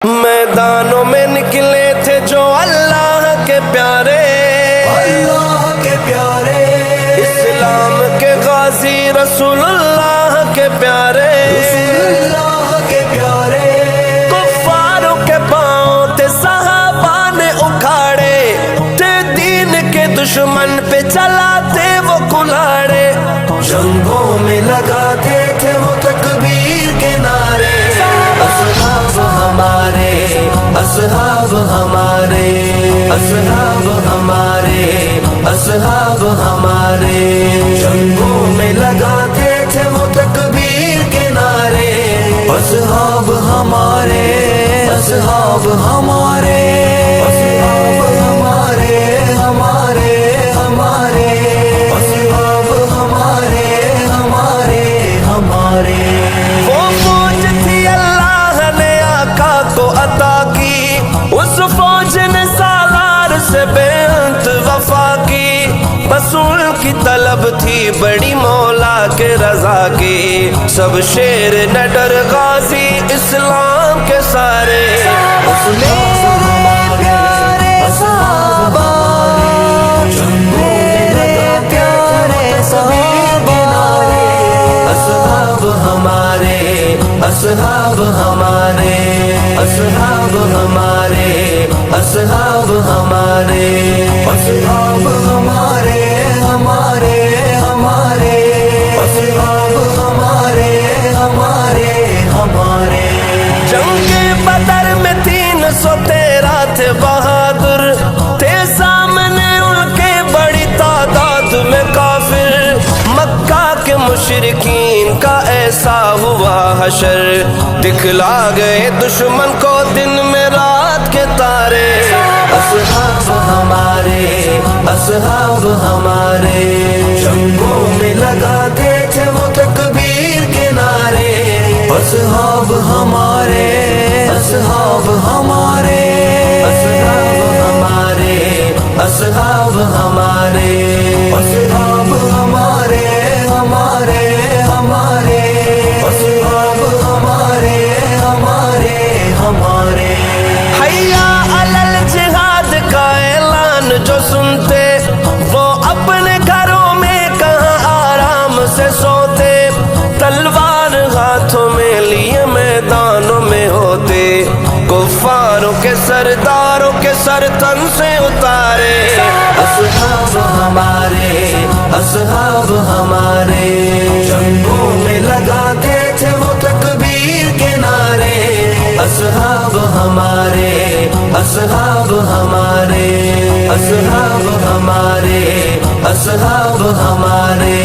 میدانوں میں نکلے تھے جو اللہ کے پیارے، اللہ کے پیارے، اسلام کے غازی رسول اللہ کے پیارے، رسول اللہ کے پیارے، کفاروں کے پاؤں تھے صحابہ نے اکھاڑے، تھے دین کے دشمن پہ چلاتے وہ کلاڑے، جنگوں میں لگاتے تھے وہ تکبیر کے نعرے، اصحاب ہمارے، اصحاب ہمارے، اصحاب ہمارے، اصحاب ہمارے، جنگوں میں لگاتے تھے وہ تکبیر کے نعرے، اصحاب ہمارے، اصحاب ہمارے، اصحاب ہمارے، ہمارے ہمارے، اصحاب ہمارے، ہمارے ہمارے۔ وہ فوج تھی اللہ نے آقا کو عطا کی، اس فوج نے سالار سے بے انت وفا کی، بس ان کی طلب تھی بڑی مولا کے رضا کی، سب شیر نڈر غازی اسلام کے سارے، میرے پیارے صحابہ، میرے پیارے صحابہ، اصحاب ہمارے، اصحاب ہمارے، اصحاب ہمارے، اصحاب ہمارے، اصحاب ہمارے، ہمارے ہمارے، اصحاب ہمارے، ہمارے ہمارے۔ جنگ بدر میں 313 تھے بہادر، تھے سامنے ان کے بڑی تعداد میں کافر، مکہ کے مشرکین کا ایسا ہوا حشر، دکھلا گئے دشمن کو دن میں رات کے تارے، اصحاب ہمارے، اصحاب ہمارے، جنگوں میں لگاتے تھے وہ تکبیر کے نعرے، اصحاب ہمارے، اصحاب ہمارے، اصحاب ہمارے، اصحاب ہمارے، اصحاب ہمارے، ہمارے ہمارے، اصحاب ہمارے، ہمارے ہمارے۔ حیا علی الجہاد کا اعلان جو سنتے، وہ اپنے گھروں میں کہاں آرام سے سوتے، تلوار ہاتھوں میں لیے میدانوں میں ہوتے، کفاروں کے سرداروں کے سر تن سے اتارے، اصحاب ہمارے، اصحاب ہمارے، جنگوں میں لگاتے تھے وہ تکبیر کے نعرے، اصحاب ہمارے، اصحاب ہمارے، اصحاب ہمارے، اصحاب ہمارے،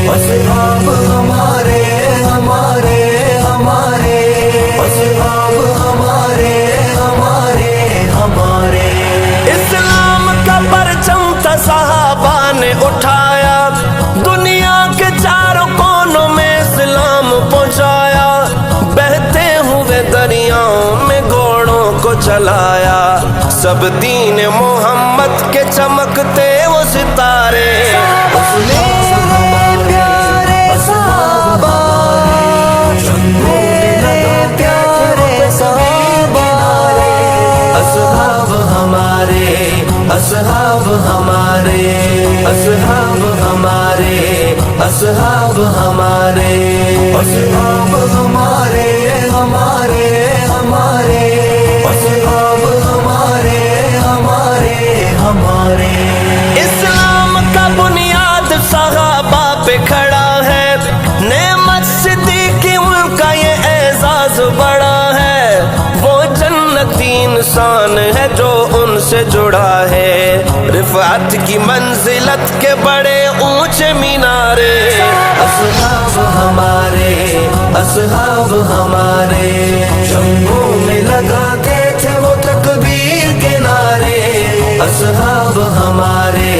اصحاب ہمارے، ہمارے ہمارے، اصحاب ہمارے، ہمارے ہمارے۔ اسلام کا پرچم تھا صحابہ نے اٹھایا، دنیا کے چاروں کونوں میں اسلام پہنچایا، بہتے ہوئے دریاؤں میں گھوڑوں کو چلایا، سب دین محمد کے چمکتے وہ ستارے، میرے پیارے صحابہ، میرے پیارے صحابہ، اصحاب ہمارے، اصحاب ہمارے، اصحاب ہمارے، اصحاب ہمارے، اصحاب ہمارے، ہمارے ہمارے، اصحاب ہمارے، ہمارے ہمارے۔ اسلام کا بنیاد صحابہ پہ کھڑا ہے، نعمت صدیقی ان کا یہ اعزاز بڑا ہے، وہ جنتی انسان ہے جو ان سے جڑا ہے، رفعت کی منزلت کے بڑے اونچے مینارے، اصحاب ہمارے، اصحاب ہمارے، جنگوں میں لگاتے تھے وہ تکبیر کے نعرے، اصحاب ہمارے،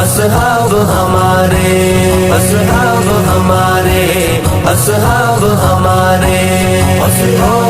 اصحاب ہمارے، اصحاب ہمارے، اصحاب ہمارے، اصحاب